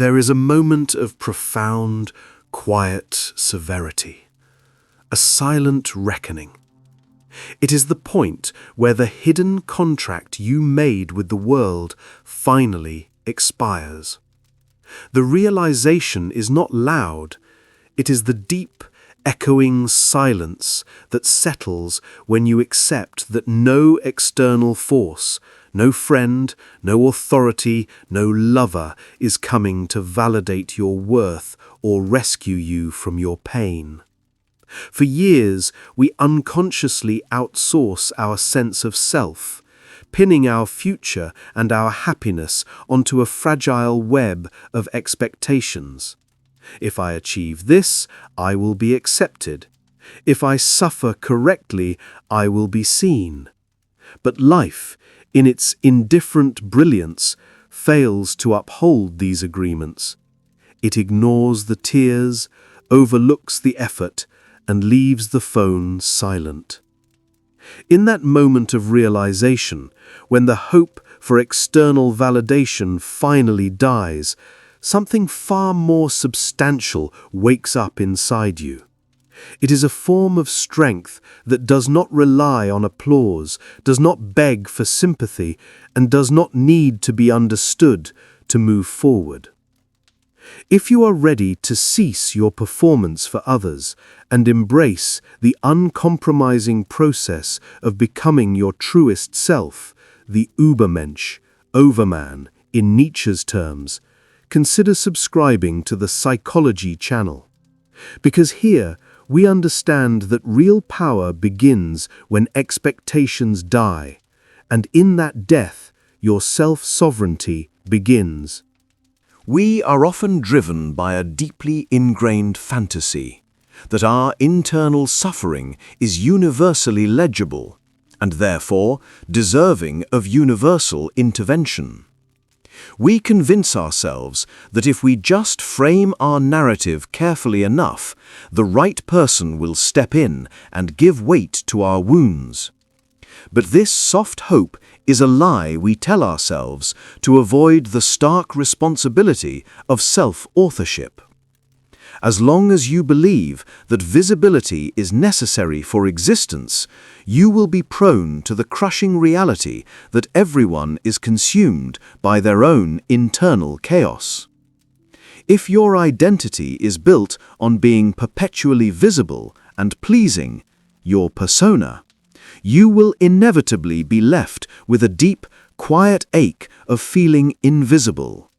there is a moment of profound, quiet severity, a silent reckoning. It is the point where the hidden contract you made with the world finally expires. The realization is not loud, it is the deep, echoing silence that settles when you accept that no external force, no friend, no authority, no lover is coming to validate your worth or rescue you from your pain. For years, we unconsciously outsource our sense of self, pinning our future and our happiness onto a fragile web of expectations. If I achieve this, I will be accepted. If I suffer correctly, I will be seen. But life, in its indifferent brilliance, fails to uphold these agreements. It ignores the tears, overlooks the effort, and leaves the phone silent. In that moment of realization, when the hope for external validation finally dies, something far more substantial wakes up inside you. It is a form of strength that does not rely on applause, does not beg for sympathy, and does not need to be understood to move forward. If you are ready to cease your performance for others and embrace the uncompromising process of becoming your truest self, the Übermensch, overman, in Nietzsche's terms, consider subscribing to the Psikelogy channel. Because here, we understand that real power begins when expectations die, and in that death, your self-sovereignty begins. We are often driven by a deeply ingrained fantasy that our internal suffering is universally legible and therefore deserving of universal intervention. We convince ourselves that if we just frame our narrative carefully enough, the right person will step in and give weight to our wounds. But this soft hope is a lie we tell ourselves to avoid the stark responsibility of self-authorship. As long as you believe that visibility is necessary for existence, you will be prone to the crushing reality that everyone is consumed by their own internal chaos. If your identity is built on being perpetually visible and pleasing, your persona, you will inevitably be left with a deep, quiet ache of feeling invisible.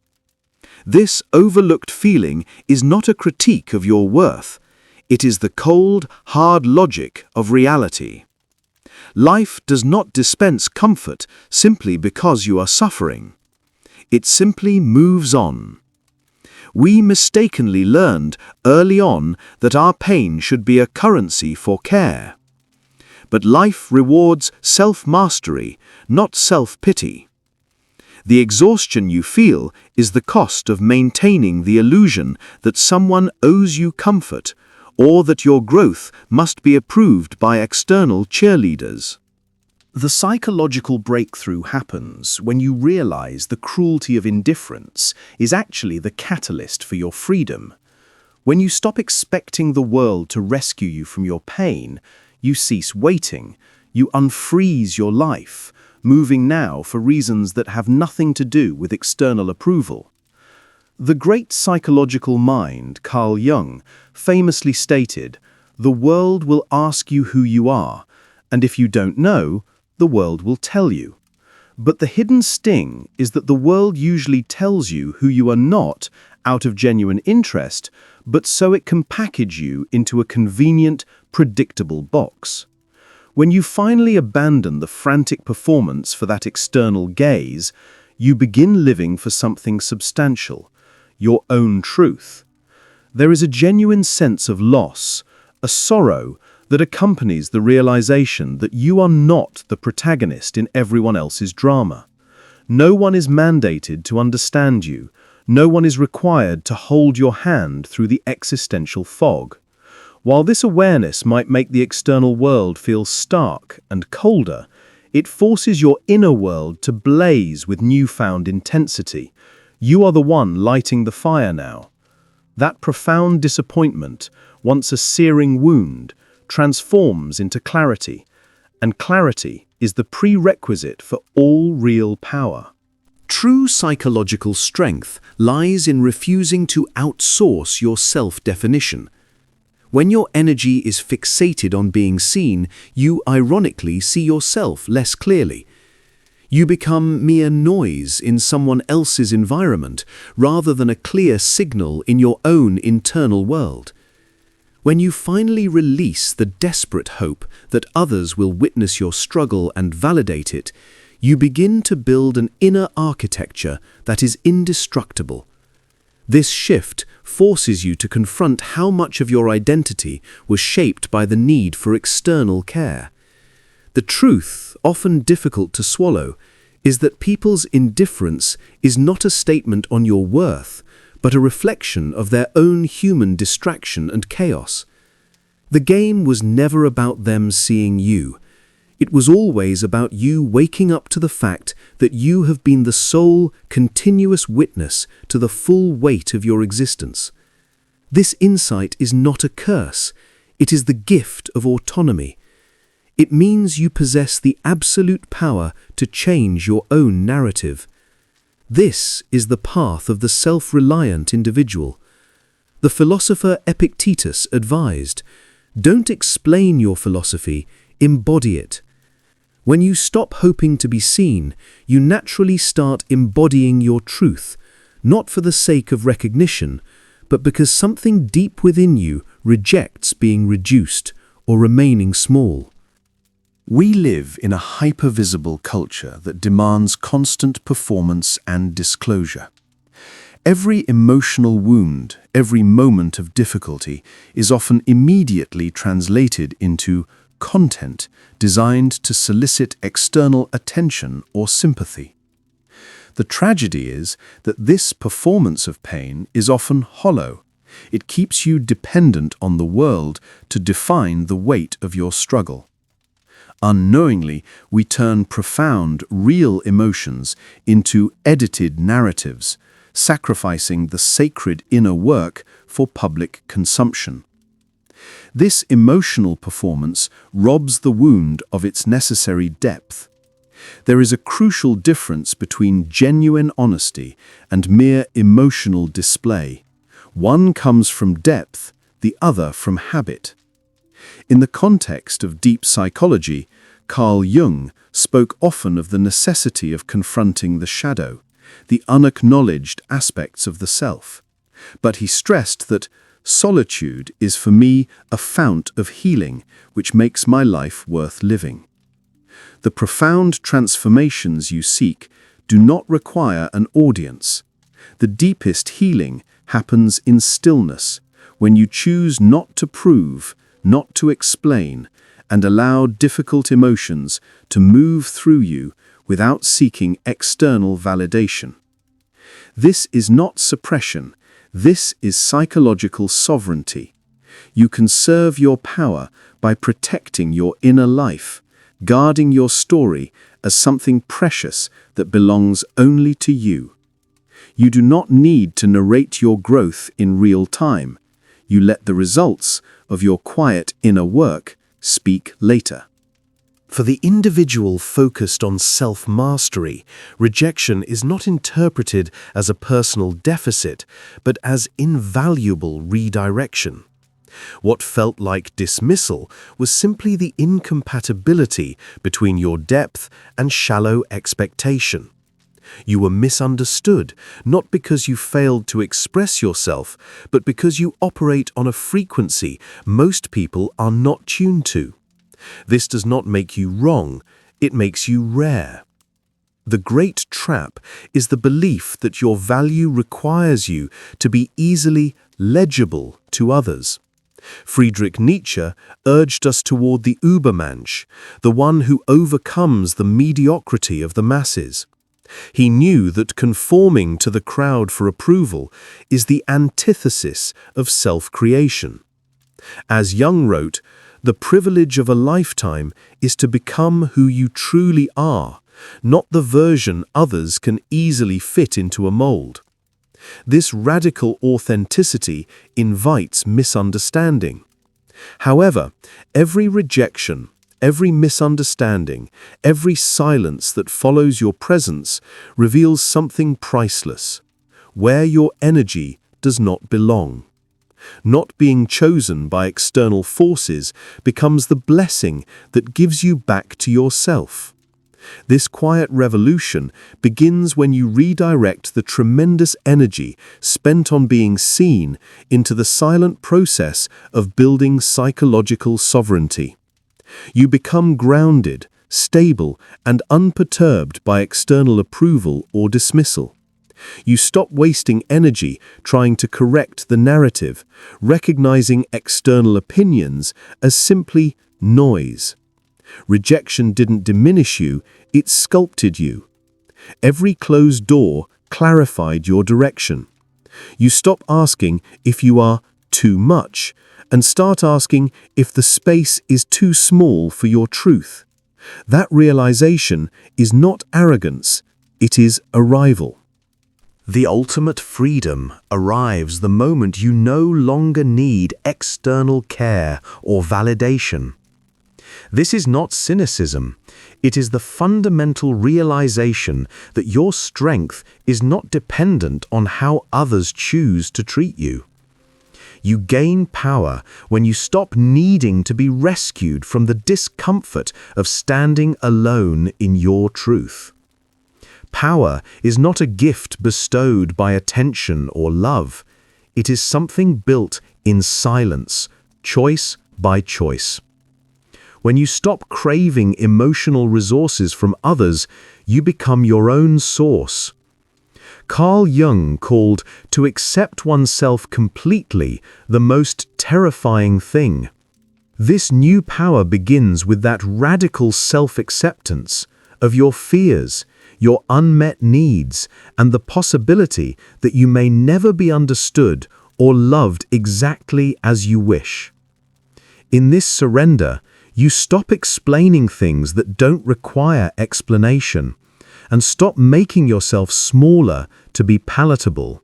This overlooked feeling is not a critique of your worth. It is the cold, hard logic of reality. Life does not dispense comfort simply because you are suffering. It simply moves on. We mistakenly learned early on that our pain should be a currency for care. But life rewards self-mastery, not self-pity. The exhaustion you feel is the cost of maintaining the illusion that someone owes you comfort, or that your growth must be approved by external cheerleaders. The psychological breakthrough happens when you realize the cruelty of indifference is actually the catalyst for your freedom. When you stop expecting the world to rescue you from your pain, you cease waiting, you unfreeze your life, moving now for reasons that have nothing to do with external approval. The great psychological mind, Carl Jung, famously stated, "The world will ask you who you are, and if you don't know, the world will tell you." But the hidden sting is that the world usually tells you who you are not out of genuine interest, but so it can package you into a convenient, predictable box. When you finally abandon the frantic performance for that external gaze, you begin living for something substantial, your own truth. There is a genuine sense of loss, a sorrow that accompanies the realization that you are not the protagonist in everyone else's drama. No one is mandated to understand you. No one is required to hold your hand through the existential fog. While this awareness might make the external world feel stark and colder, it forces your inner world to blaze with newfound intensity. You are the one lighting the fire now. That profound disappointment, once a searing wound, transforms into clarity, and clarity is the prerequisite for all real power. True psychological strength lies in refusing to outsource your self-definition. When your energy is fixated on being seen, you ironically see yourself less clearly. You become mere noise in someone else's environment rather than a clear signal in your own internal world. When you finally release the desperate hope that others will witness your struggle and validate it, you begin to build an inner architecture that is indestructible. This shift forces you to confront how much of your identity was shaped by the need for external care. The truth, often difficult to swallow, is that people's indifference is not a statement on your worth, but a reflection of their own human distraction and chaos. The game was never about them seeing you. It was always about you waking up to the fact that you have been the sole, continuous witness to the full weight of your existence. This insight is not a curse. It is the gift of autonomy. It means you possess the absolute power to change your own narrative. This is the path of the self-reliant individual. The philosopher Epictetus advised, "Don't explain your philosophy, embody it." When you stop hoping to be seen, you naturally start embodying your truth, not for the sake of recognition, but because something deep within you rejects being reduced or remaining small. We live in a hyper-visible culture that demands constant performance and disclosure. Every emotional wound, every moment of difficulty is often immediately translated into content designed to solicit external attention or sympathy. The tragedy is that this performance of pain is often hollow. It keeps you dependent on the world to define the weight of your struggle. Unknowingly, we turn profound, real emotions into edited narratives, sacrificing the sacred inner work for public consumption. This emotional performance robs the wound of its necessary depth. There is a crucial difference between genuine honesty and mere emotional display. One comes from depth, the other from habit. In the context of deep psychology, Carl Jung spoke often of the necessity of confronting the shadow, the unacknowledged aspects of the self. But he stressed that solitude is for me a fount of healing which makes my life worth living. The profound transformations you seek do not require an audience. The deepest healing happens in stillness, when you choose not to prove, not to explain, and allow difficult emotions to move through you without seeking external validation. This is not suppression. This is psychological sovereignty. You conserve your power by protecting your inner life, guarding your story as something precious that belongs only to you. You do not need to narrate your growth in real time. You let the results of your quiet inner work speak later. For the individual focused on self-mastery, rejection is not interpreted as a personal deficit, but as invaluable redirection. What felt like dismissal was simply the incompatibility between your depth and shallow expectation. You were misunderstood, not because you failed to express yourself, but because you operate on a frequency most people are not tuned to. This does not make you wrong, it makes you rare. The great trap is the belief that your value requires you to be easily legible to others. Friedrich Nietzsche urged us toward the Übermensch, the one who overcomes the mediocrity of the masses. He knew that conforming to the crowd for approval is the antithesis of self-creation. As Jung wrote, the privilege of a lifetime is to become who you truly are, not the version others can easily fit into a mold. This radical authenticity invites misunderstanding. However, every rejection, every misunderstanding, every silence that follows your presence reveals something priceless, where your energy does not belong. Not being chosen by external forces becomes the blessing that gives you back to yourself. This quiet revolution begins when you redirect the tremendous energy spent on being seen into the silent process of building psychological sovereignty. You become grounded, stable, and unperturbed by external approval or dismissal. You stop wasting energy trying to correct the narrative, recognizing external opinions as simply noise. Rejection didn't diminish you, it sculpted you. Every closed door clarified your direction. You stop asking if you are too much and start asking if the space is too small for your truth. That realization is not arrogance, it is arrival. The ultimate freedom arrives the moment you no longer need external care or validation. This is not cynicism. It is the fundamental realization that your strength is not dependent on how others choose to treat you. You gain power when you stop needing to be rescued from the discomfort of standing alone in your truth. Power is not a gift bestowed by attention or love. It is something built in silence, choice by choice. When you stop craving emotional resources from others, you become your own source. Carl Jung called to accept oneself completely the most terrifying thing. This new power begins with that radical self-acceptance of your fears, your unmet needs, and the possibility that you may never be understood or loved exactly as you wish. In this surrender, you stop explaining things that don't require explanation, and stop making yourself smaller to be palatable.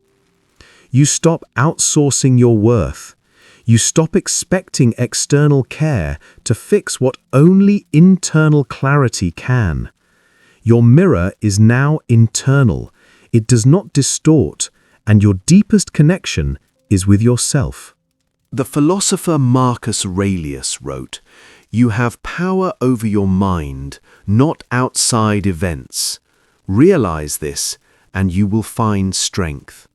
You stop outsourcing your worth. You stop expecting external care to fix what only internal clarity can. Your mirror is now internal. It does not distort, and your deepest connection is with yourself. The philosopher Marcus Aurelius wrote, "You have power over your mind, not outside events. Realize this, and you will find strength."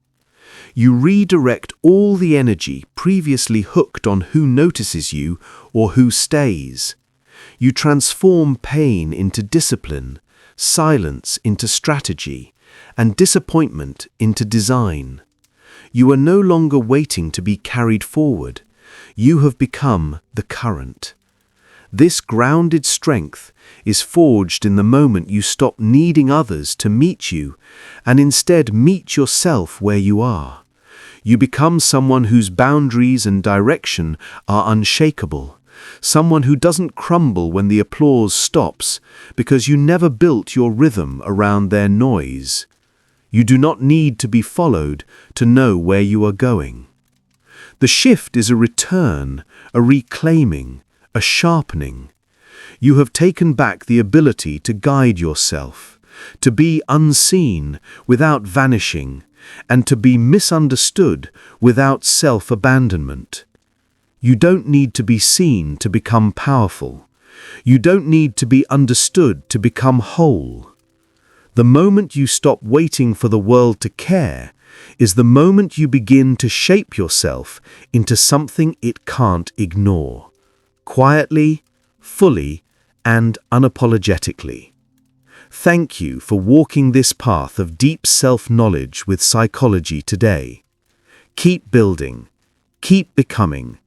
You redirect all the energy previously hooked on who notices you or who stays. You transform pain into discipline, silence into strategy, and disappointment into design. You are no longer waiting to be carried forward. You have become the current. This grounded strength is forged in the moment you stop needing others to meet you and instead meet yourself where you are. You become someone whose boundaries and direction are unshakable, someone who doesn't crumble when the applause stops because you never built your rhythm around their noise. You do not need to be followed to know where you are going. The shift is a return, a reclaiming, a sharpening. You have taken back the ability to guide yourself, to be unseen without vanishing, and to be misunderstood without self-abandonment. You don't need to be seen to become powerful. You don't need to be understood to become whole. The moment you stop waiting for the world to care is the moment you begin to shape yourself into something it can't ignore, quietly, fully, and unapologetically. Thank you for walking this path of deep self-knowledge with psychology today. Keep building, keep becoming,